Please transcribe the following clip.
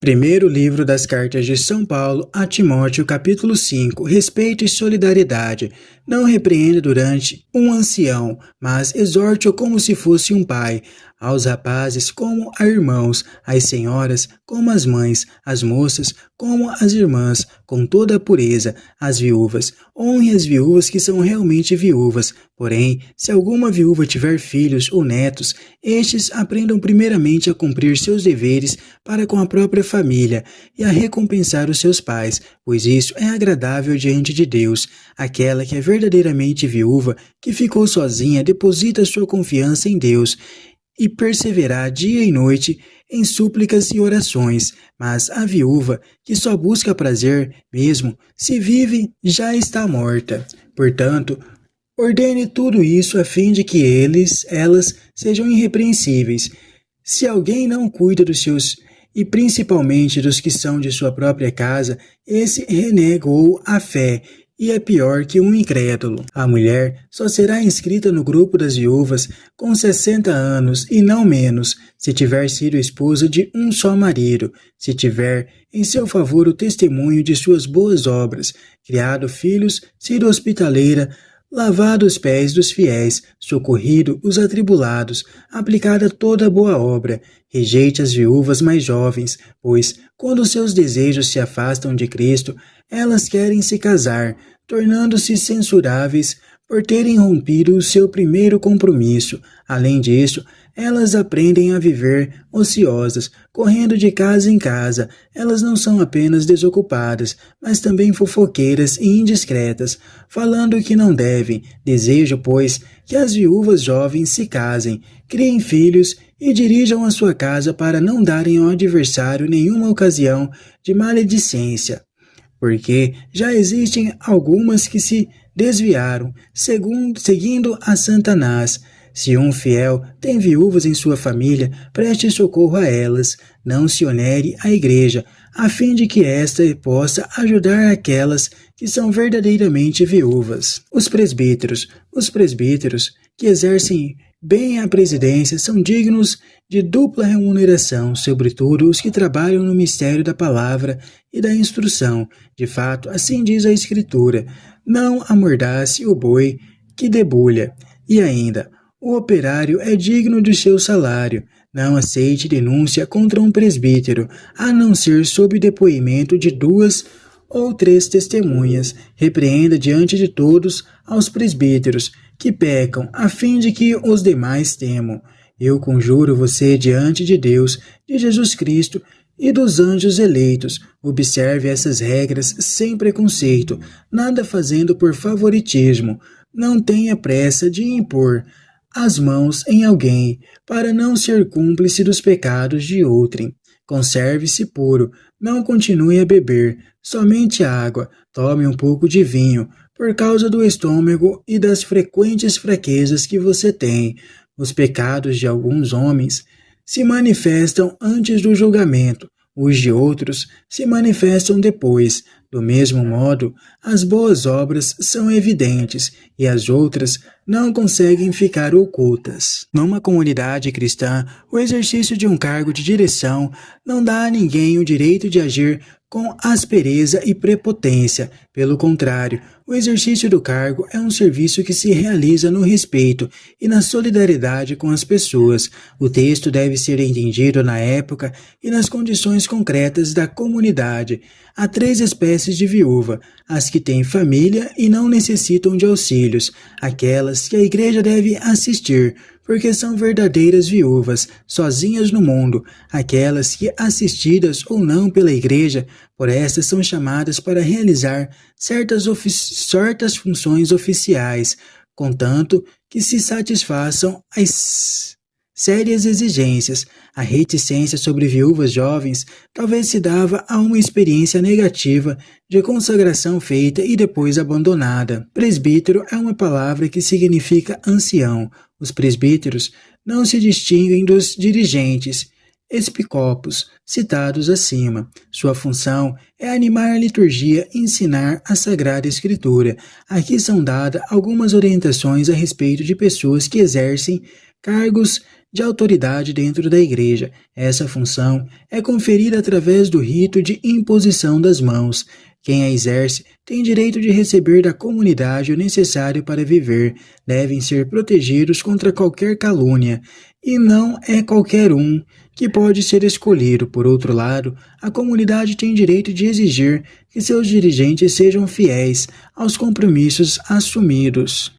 Primeiro livro das cartas de São Paulo a Timóteo, capítulo 5. Respeito e solidariedade. Não repreenda durante um ancião, mas exorte-o como se fosse um pai. Aos rapazes como a irmãos, às senhoras como as mães, às moças como as irmãs, com toda a pureza, às viúvas. Honre as viúvas que são realmente viúvas. Porém, se alguma viúva tiver filhos ou netos, estes aprendam primeiramente a cumprir seus deveres para com a própria família e a recompensar os seus pais, pois isso é agradável diante de Deus. Aquela que é verdadeiramente viúva, que ficou sozinha, deposita sua confiança em Deus e perseverar dia e noite em súplicas e orações, mas a viúva, que só busca prazer, mesmo se vive, já está morta. Portanto, ordene tudo isso a fim de que elas sejam irrepreensíveis. Se alguém não cuida dos seus e principalmente dos que são de sua própria casa, esse renegou a fé e é pior que um incrédulo. A mulher só será inscrita no grupo das viúvas com 60 anos e não menos, se tiver sido esposa de um só marido, se tiver em seu favor o testemunho de suas boas obras, criado filhos, sido hospitaleira, lavado os pés dos fiéis, socorrido os atribulados, aplicada toda boa obra. Rejeite as viúvas mais jovens, pois, quando seus desejos se afastam de Cristo, elas querem se casar, tornando-se censuráveis por terem rompido o seu primeiro compromisso. Além disso, elas aprendem a viver ociosas, correndo de casa em casa. Elas não são apenas desocupadas, mas também fofoqueiras e indiscretas, falando o que não devem. Desejo, pois, que as viúvas jovens se casem, criem filhos e dirijam a sua casa para não darem ao adversário nenhuma ocasião de maledicência. Porque já existem algumas que se desviaram, seguindo a Satanás. Se um fiel tem viúvas em sua família, preste socorro a elas, não se onere a igreja, a fim de que esta possa ajudar aquelas que são verdadeiramente viúvas. Os presbíteros que exercem bem a presidência são dignos de dupla remuneração, sobretudo os que trabalham no mistério da palavra e da instrução. De fato, assim diz a Escritura: não amordace o boi que debulha. E ainda, o operário é digno de seu salário. Não aceite denúncia contra um presbítero, a não ser sob depoimento de 2 ou 3 testemunhas. Repreenda diante de todos aos presbíteros que pecam, a fim de que os demais temam. Eu conjuro você diante de Deus, de Jesus Cristo e dos anjos eleitos. Observe essas regras sem preconceito, nada fazendo por favoritismo. Não tenha pressa de impor as mãos em alguém, para não ser cúmplice dos pecados de outrem. Conserve-se puro, não continue a beber somente água, tome um pouco de vinho, por causa do estômago e das frequentes fraquezas que você tem. Os pecados de alguns homens se manifestam antes do julgamento, os de outros se manifestam depois. Do mesmo modo, as boas obras são evidentes e as outras não conseguem ficar ocultas. Numa comunidade cristã, o exercício de um cargo de direção não dá a ninguém o direito de agir com aspereza e prepotência. Pelo contrário, o exercício do cargo é um serviço que se realiza no respeito e na solidariedade com as pessoas. O texto deve ser entendido na época e nas condições concretas da comunidade. Há 3 espécies de viúva: as que têm família e não necessitam de auxílios, aquelas que a igreja deve assistir, porque são verdadeiras viúvas, sozinhas no mundo, aquelas que, assistidas ou não pela igreja, por estas são chamadas para realizar certas funções oficiais, contanto que se satisfaçam as sérias exigências. A reticência sobre viúvas jovens talvez se dava a uma experiência negativa de consagração feita e depois abandonada. Presbítero é uma palavra que significa ancião. Os presbíteros não se distinguem dos dirigentes episcopos citados acima. Sua função é animar a liturgia e ensinar a Sagrada Escritura. Aqui são dadas algumas orientações a respeito de pessoas que exercem cargos de autoridade dentro da igreja. Essa função é conferida através do rito de imposição das mãos. Quem a exerce tem direito de receber da comunidade o necessário para viver. Devem ser protegidos contra qualquer calúnia, e não é qualquer um que pode ser escolhido. Por outro lado, a comunidade tem direito de exigir que seus dirigentes sejam fiéis aos compromissos assumidos.